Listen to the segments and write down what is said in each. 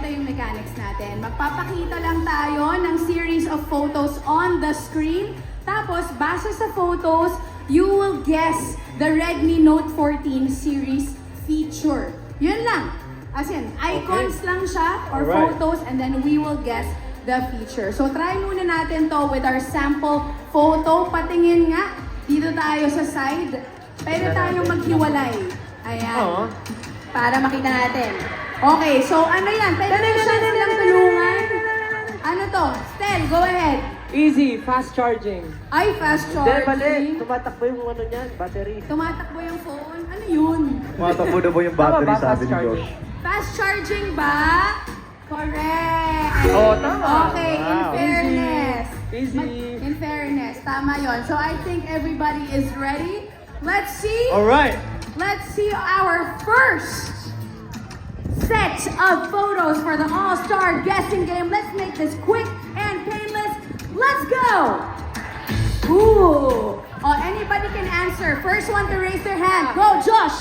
ganito yung mechanics natin. Magpapakita lang tayo ng series of photos on the screen. Tapos, base sa photos, you will guess the Redmi Note 14 series feature. Yun lang. As in, icons lang siya or photos and then we will guess the feature. So, try muna natin to with our sample photo. Patingin nga. Dito tayo sa side. Pwede tayong maghiwalay. Ayan. Para makita natin. Okay, so ano yan? Pwede na siya silang tulungan. Ano to? Stel, go ahead. Easy, fast charging. Ay, fast Hindi, mali. charging. Tumatakbo yung ano niyan, battery. Tumatakbo yung phone. Ano yun? Tumatakbo na po yung Tama battery, ba, sabi fast ni charging? Josh. Fast charging ba? Correct. Oh, tama. Okay, in Wow. fairness. Easy. In fairness, tama yon. So I think everybody is ready. Let's see. Alright! Let's see our first set of photos for the All-Star Guessing Game. Let's make this quick and painless. Let's go! Ooh! Oh, anybody can answer. First one to raise their hand. Go, Josh!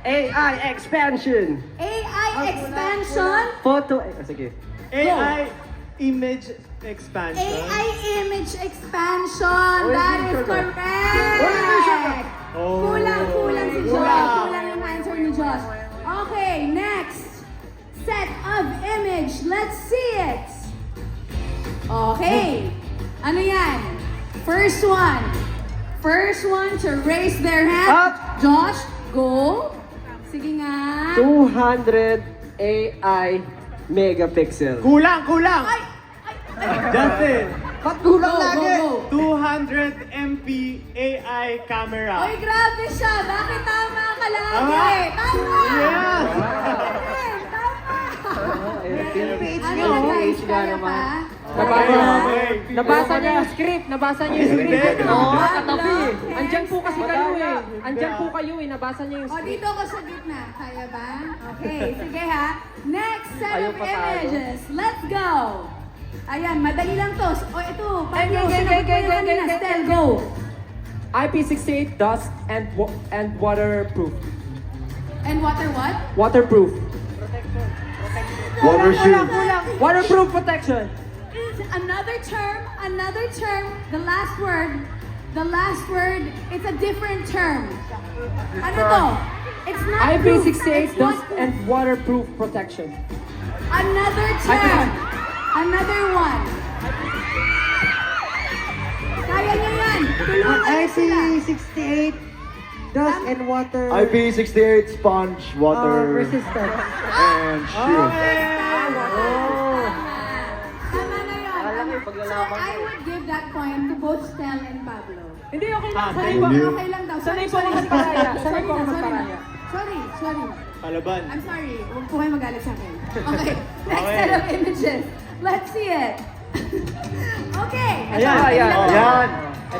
AI expansion. AI expansion. Photo, sige. AI image expansion. AI image expansion. That is correct. Oh. Kulang si Josh. Kulang. Kulang yung answer ni Josh. Okay, next set of image. Let's see it. Okay. Ano yan? First one. First one to raise their hand. Up. Josh, go. Sige nga. 200 AI megapixel. Kulang! Kulang! Ay! Justin! Ba't kulang Go, lagi? go, go. 200 MP AI camera. Oy, grabe siya. Bakit tama ka lagi? Tama. Tama! Yes! Ano guys, kaya pa? Nabasa niya yung script. Nabasa niya yung script. Hindi. Oo, Wala. katabi. Andyan po kasi kayo eh. Andyan po kayo eh. Nabasa niya yung O, script. dito ko sa gitna. Kaya ba? Okay, sige ha. Next set Ayaw of patalo. images. Let's go! Ayan, madali lang to. O, ito. Pablo, Okay, sinagot ko yung kanina. Stel, go! IP68 dust and waterproof. And water what? Waterproof. Water shield. Waterproof protection. Another term, the last word, it's a different term. Ano to? It's not proof. IP68 It's not dust proof. and waterproof protection. Another term. Another one. Kaya niyo yan. Tulungan niyo sila. IP68 dust and water IP68 sponge water resistant. and shield. Tama na yun. So I would give that point to both Stel and Pablo. Hindi, okay lang. Sanay Sanay po, po. okay lang daw. Sanay po ako magparaya. Sanay po ako Sorry na. magparaya. Sorry. Palaban. I'm sorry. Huwag po kayo magalit sa akin. Okay. Next Okay. set of images. Let's see it. Okay. Ayan. Ayan. Ayan.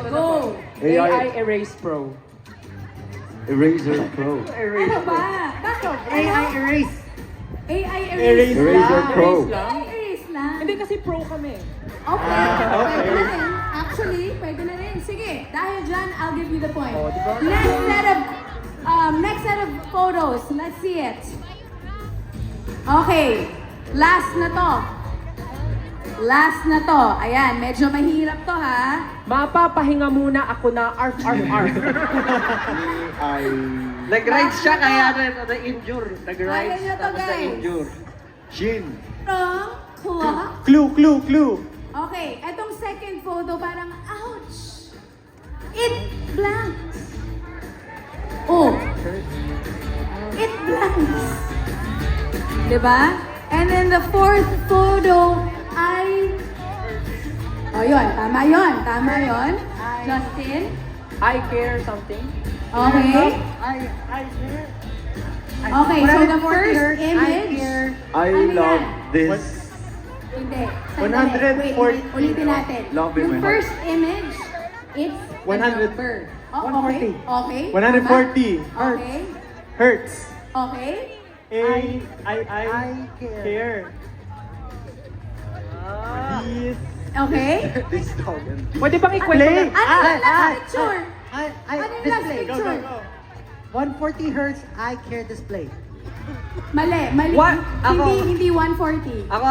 Go. AI Erase Pro. Eraser Pro. Ano ba? Bakit? AI erase. AI Erase erase. Eraser lang. Pro. AI erase lang. Hindi kasi pro kami. Okay. okay. Pwede na rin. Actually, pwede na rin. Sige. Dahil dyan, I'll give you the point. Oh, di ba? Next set of photos. Let's see it. Okay. Last na to. Ayan, medyo mahirap to ha. Mapapahinga muna ako na arf. AI. Nag-ride siya kaya na-injure. Nag-ride Kaya niyo to, tapos guys. na-injure. Shin. Wrong clock. Clue. Okay, etong second photo parang, ouch! It blanks. Oh. It blanks. Diba? And then the fourth photo ay... Oh, yun. Tama yun. Justin? I care something. Okay. I Okay, so the first image... I Ano love yan? this. Hindi. 140. Wait, ulitin natin. Love in Yung my heart. first image, it's 100. a number. Oh, okay. 140. Okay. 140 tama. Okay. hertz. Okay. I care. This. Okay. This dog and this. Pwede bang ikwento Play. na? Ano yung last picture? I Ano yung last display. Go, picture? go, go. 140 hertz eye care display. Mali, mali. What? Ako. Hindi 140. Ako.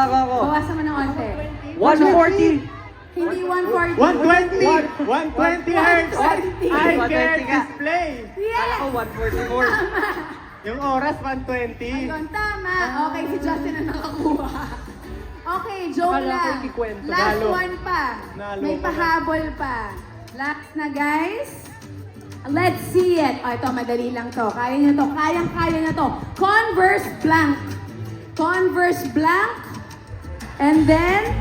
Bawasan mo ng onte. 140. Hindi 140. 120! 120 hertz! 120. I care 120 ka. display! Kala ko 144. Yung oras, 120. Ayun, tama. Okay, si Justin na nakakuha. Okay, joke Akala ko lang. ikikwento. Last Nalo. one pa. Nalo May ka na. pahabol pa. Last na, guys. Let's see it. Oh, ito, madali lang to. Kaya nyo to. Kayang-kaya nyo to. Converse blank. Converse blank. And then,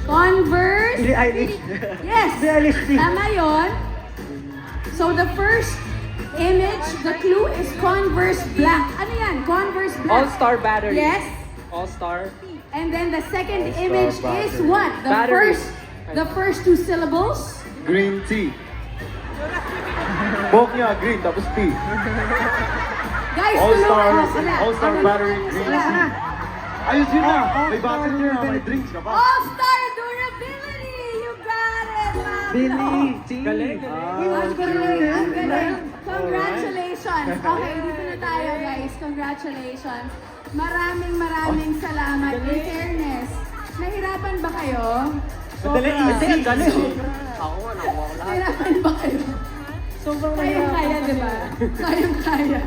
Converse. Billie Eilish. Yes. Billie Eilish. Tama yun. So the first image, the clue is Converse blank. Ano yan? Converse blank. All-star battery. Yes. All-star. And then the second image is what? Battery. The first two syllables. Green tea. Buhok niya, green, tapos tea. Guys, All-star, tulungan mo sila. all-star Tulungan battery, mo green sila. tea. Ayos yun na. Oh, May all-star battery na, may durability. drinks ka pa. All-star durability! You got it, Ma'am. Billie. Galing. Ang galing, ang galing. Congratulations. Okay, dito na tayo, guys. Congratulations. Maraming salamat. In fairness, nahirapan ba kayo? Madali, easy. Ako nga, nawawala. Nahirapan ba kayo? Sobrang Kayang-kaya, di ba? Kayang-kaya.